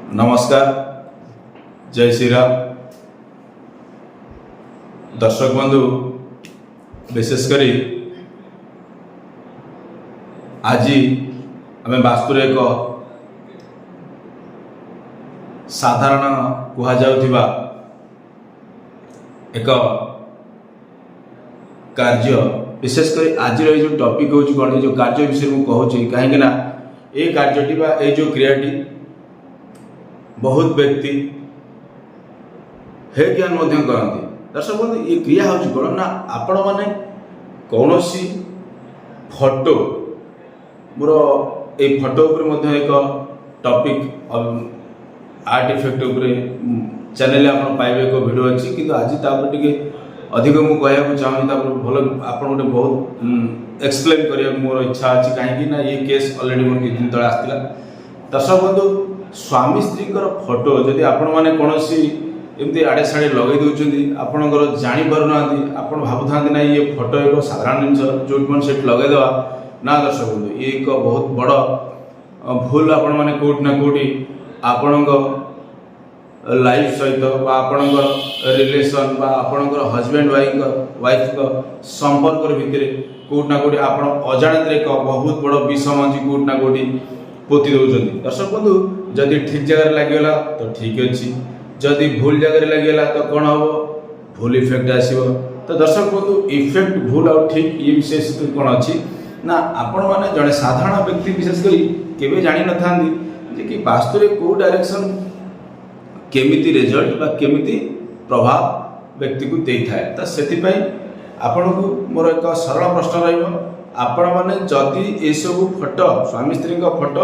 नमस्कार, जय श्री राम। दर्शक बंधु, विशेषकर आज आम वास्तु एक साधारण कहुवा एक कार्य विशेषकर आज जो टॉपिक हूँ कौन जो कार्य विषय मुझे कहूँ कहीं ये कार्यटी जो क्रियाटी बहुत व्यक्ति हे ज्ञान करती। दर्शक बंधु, ये क्रिया हूँ कौन ना आपण मैंने कौन सी फोटो मोर ये फोटो पर एक टॉपिक आर्ट इफेक्ट चैनल आप पाइबे एक वीडियो अच्छी कि आज तापर टे अधिक मुझे चाहूँगी भल आप गोटे बहुत एक्सप्लेन करने मोर इच्छा अच्छी कहीं ये केस अलरेडी मोर किछ दिन तले आसला। दर्शक बंधु, स्वामी स्त्री फोटो जदि आपण मैंने कौन एमती आड़े साड़े लगे दूसरी आपणकर जापर ना आप भावुता ना ये फोटो एक साधारण जिन जो से लगेदेवा ना। दर्शक बंधु, ये एक बहुत बड़ भूल आपण मैंने कौट ना कौटी आपण लाइफ सहित आपणकर रिलेशन आपणकर हजबैंड वाइफ संपर्क भितर कौट ना कौटी आप अजाणत एक बहुत बड़ विषम जी कौट ना कौटी पोती दौरान। दर्शक बंधु, जदि ठीक जगह लगे तो ठीक अच्छी, जदि भूल जगह लगे तो कौन हम भूल इफेक्ट आसो। तो दर्शक बंधु, इफेक्ट भूल आ ठीक ये विशेष कौन अच्छी ना आपण मैंने जड़े साधारण व्यक्ति विशेषकर केवे जानी न था कि वास्तु कौ डायरेक्शन केमिति रिजल्ट बा केमिति प्रभाव व्यक्ति को दे थाए। तो से आपण को मोर एक सरल प्रश्न रही आपण मैंने जदि ये सब फोटो स्वामी स्त्री फोटो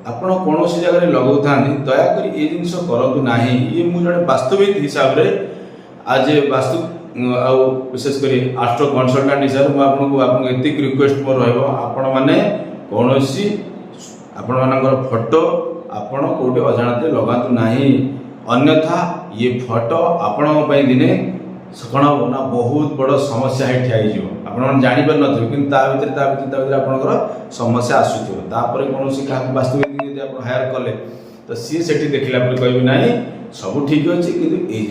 आपण कौन सी जगह लगौ था दयाकोरी ये जिन करूँ ना। ये मुझे जड़े वास्तुविद हिसाब से आज वास्तु विशेषकर आस्ट्रो कनसल्टाट हिसाब से आपको एतिक रिक्वेस्ट मोर आपण मैंने कौन सी आपण मानकर फोटो आपण कौटे अजाणते लगातु ना, अन्यथा ये फोटो आपण दिने कौन हम ना बहुत बड़ समस्या ही ठिया आप जापर न कि भर आपंकर समस्या आसूपर कौन क्या वास्तविक आप हायर कले तो सी से देखला कह ना सब ठीक अच्छे कि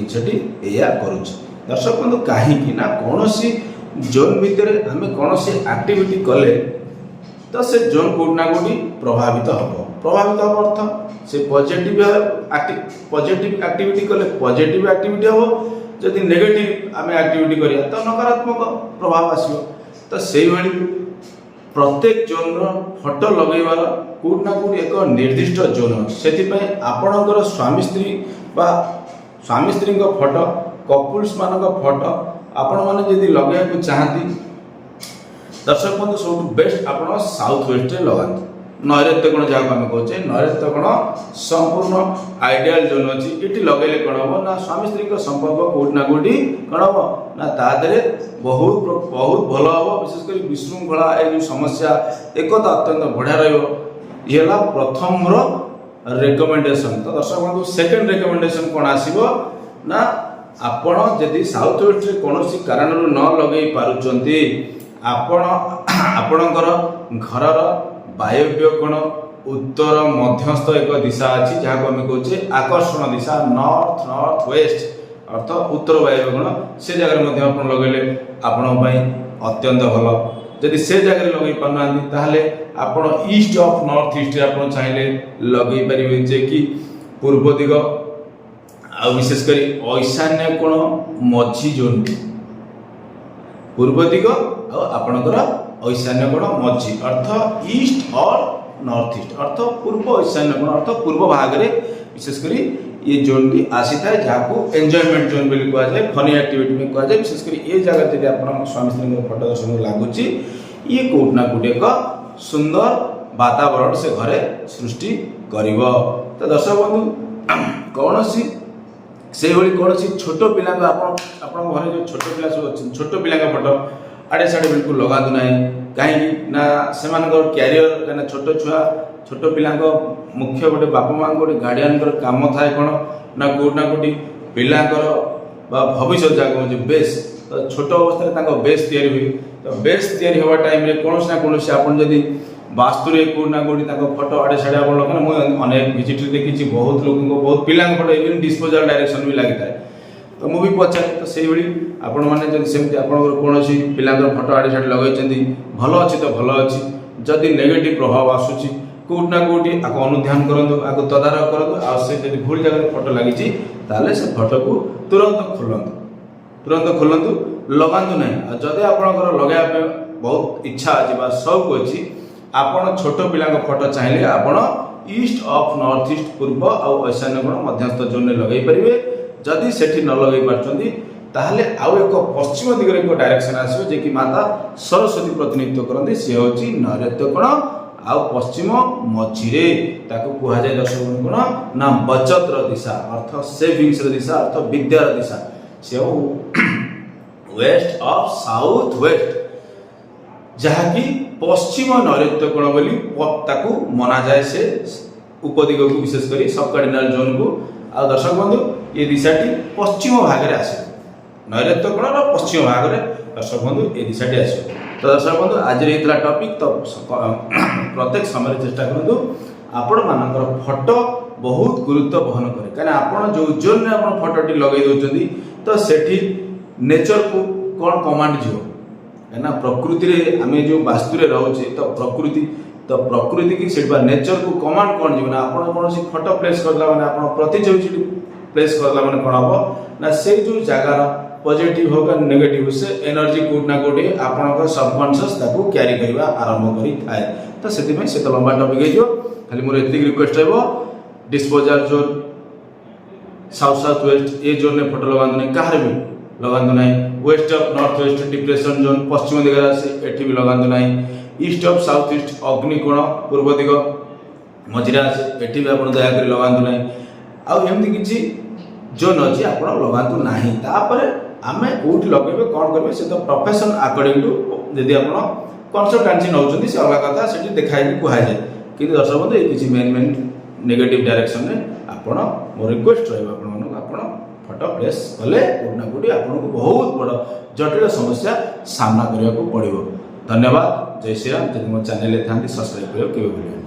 जिनटी या करुच्च। दर्शक बंधु, कहीं ना कौन सी जोन भितर आम कौन सी एक्टिविटी कले तो से जोन कौट ना कौटी प्रभावित हम अर्थ से पॉजिटिव एक्टिविटी कले पॉजिटिव एक्टिविटी हम, जदि नेगेटिव आम एक्टिविटी करिया तो नकारात्मक प्रभाव आसो। तो से भाई प्रत्येक जोन फोटो लगेबार कौट ना कौट एक निर्दिष्ट जोन अच्छे आपणकर स्वामी स्त्री बा स्वामी स्त्री फोटो कपुल्स मान फोटो आपण मैंने जदि लगे चाहती। दर्शक बंधु, सब बेस्ट आप साउथ वेस्ट लगाते नैऋत्य कोण जहाँ आम कहे नैऋत्य कोण संपूर्ण आइडियल जोन अच्छी ये लगे कौन हम ना स्वामी स्त्री संपर्क कौट ना कौटी कौन हम ना तादे बहुत बहुत भल हम। विशेषकर विशृंखला ये समस्या एकता अत्यंत बढ़िया रही प्रथम रेकमेंडेशन। तो दर्शक बंधु, सेकेंड रेकमेंडेशन कौन आसो ना आपण जदि साउथ वेस्ट कौन कारण न लगे पारुचंती आपणकर घरर वायव्य कोण उत्तर मध्यस्थ एक दिशा अच्छी जहाँ को आम कहे आकर्षण दिशा नॉर्थ नॉर्थ वेस्ट अर्थ उत्तर वायव्य कोण से जगह आप लगे आपण अत्यंत भल। जदि से जगह लगे पारना ताहले आपण ईस्ट ऑफ नॉर्थ ईस्ट आप चाहिए लगे पारे जे कि पूर्व दिग आ विशेषकर ईशान्य कोण मझी जोन पूर्व दिग आपणकर ईशान्य कोण मझी अर्थ ईस्ट और नॉर्थ ईस्ट अर्थ पूर्व ईशान्य कोण अर्थ पूर्व भाग में विशेषकर ये जोन टी आसी था जहाँ को एंजॉयमेंट जोन बोली कहुए फनी एक्टिविटी में कहुए। विशेषकर ये जगह जब आप स्वामी स्त्री फोटो दर्शन लगुच ये कौट ना कौट एक सुंदर वातावरण से घरे सृष्टि कर। तो दर्शक बंधु, कौन सी से कौन सी छोट पिला घर जो छोट पिला सब अच्छे छोट पिला फोटो आड़े साड़े बिल्कुल लगातु ना कहीं ना से क्यारियर कहीं छोट छुआ छोट पिला मुख्य गोटे बापा माँ गोटे गार्डियन काम थाए कौन ना कौट ना कौटी पिलांकर भविष्य जगह हूँ बेस तो छोट अवस्था बेस तैयारी हुए तो बेस तैयारी हवा टाइम कौन ना कौन आप वास्तु कोना कोटी फोटो आड़े साड़े आप लोग मुझे अनेक विजिट देखी बहुत लोक बहुत पिला फोटो इवन डिस्पोजल डायरेक्शन भी लगी था तो मुझे पचारे तो से आपण मैंने सेमती आप कौन पिला फोटो आड़े साड़े लगे भल अच्छी तो भल अच्छी जदि नेगेटिव प्रभाव आसूँ कोटना कोटी आपको अनुध्यान करूँ आपको तदारख करूँ आदि भूल जगह फोटो लगी से फोटो को तुरंत खोलतु लगातु ना जदि आप लगे बहुत इच्छा अच्छी शौक अच्छी आपण छोट पिला फोटो चाहिए आपण ईस्ट ऑफ नॉर्थ ईस्ट पूर्व और ईशान्य कोण मध्यस्थ जोन में लगे पारे जदि सेठी न लगे पार्टी ताहले आउ एक पश्चिम दिगरे एक डायरेक्शन आसो जे कि माता सरस्वती प्रतिनिधित्व करती सी हूँ नैऋत्य कोण आउ पश्चिम मझिरे ताकू कह जाए दर्शक कोण ना बचतर दिशा अर्थ सेविंग्स दिशा अर्थ विद्यार दिशा से वेस्ट ऑफ साउथ वेस्ट जहाँकि पश्चिम नैऋत्य कोण बोली ताकू मना जाए से उपदिग को विशेषकर सब कार्डिनाल जोन को आ दर्शक बंधु ये दिशाटी पश्चिम भाग में आस नैऋत्य कोण पश्चिम भाग में दर्शक बंधु ये दिशाटी आस तो दर्शक बंधु आज रही टॉपिक तो प्रत्येक समय चेष्टा करूँ आपण मानकर फोटो बहुत गुरुत्व बहन करे कहीं आप जो जोन में आप फोटोटी लगे दौरान तो सेठी नेचर को कौन कमांड जीव कहीं प्रकृति रे आम जो वास्तु रोचे तो प्रकृति की से नेचर को कमांड कौन जीव ना आप कौन फोटो प्लेस करला माने आप प्रतिछवि प्लेस करला माने कौन हम ना से जो जगार पॉजिटिव हो का नेगेटिव से एनर्जी कोट ना कोटे आपन सबकॉन्शियस ताको कैरी करबा आरंभ करी थाए तो से तो लंबा टॉपिक हो खाली मोर एतिक रिक्वेस्ट रहबो डिस्पोजल जोन साउथ वेस्ट ये जोन में फोटो लगांतु नहीं कहार भी लगांतु नहीं west of north west depression zone पश्चिम दिगरे आसे एठी भी लगांतु नहीं ईस्ट ऑफ साउथ ईस्ट अग्निकोण पूर्व दिग मझिरे आसे एठी भी आपण दया करी लगांतु नहीं आ एमती किछि जोन अछि आपण लगांतु नाही तापर आमे कोठी लगेबे कोन करबे से तो प्रोफेशन अकॉर्डिंग टू यदि आपण कंसल्टेंसी नउछन्ती से अलग कथा सेठी देखाइ कि कुहा जाय कि दर्शक बंधु ए किछि मेन नेगेटिव डायरेक्शन में आपण मोर रिक्वेस्ट रहबा आपण फोटो प्लेस कले कोना कोटी आपन को बहुत बड़ जटिल समस्या सामना करने को पड़ो। धन्यवाद। जय श्री राम। यदि मो चैनल सब्सक्राइब करियो केबे भूलियो।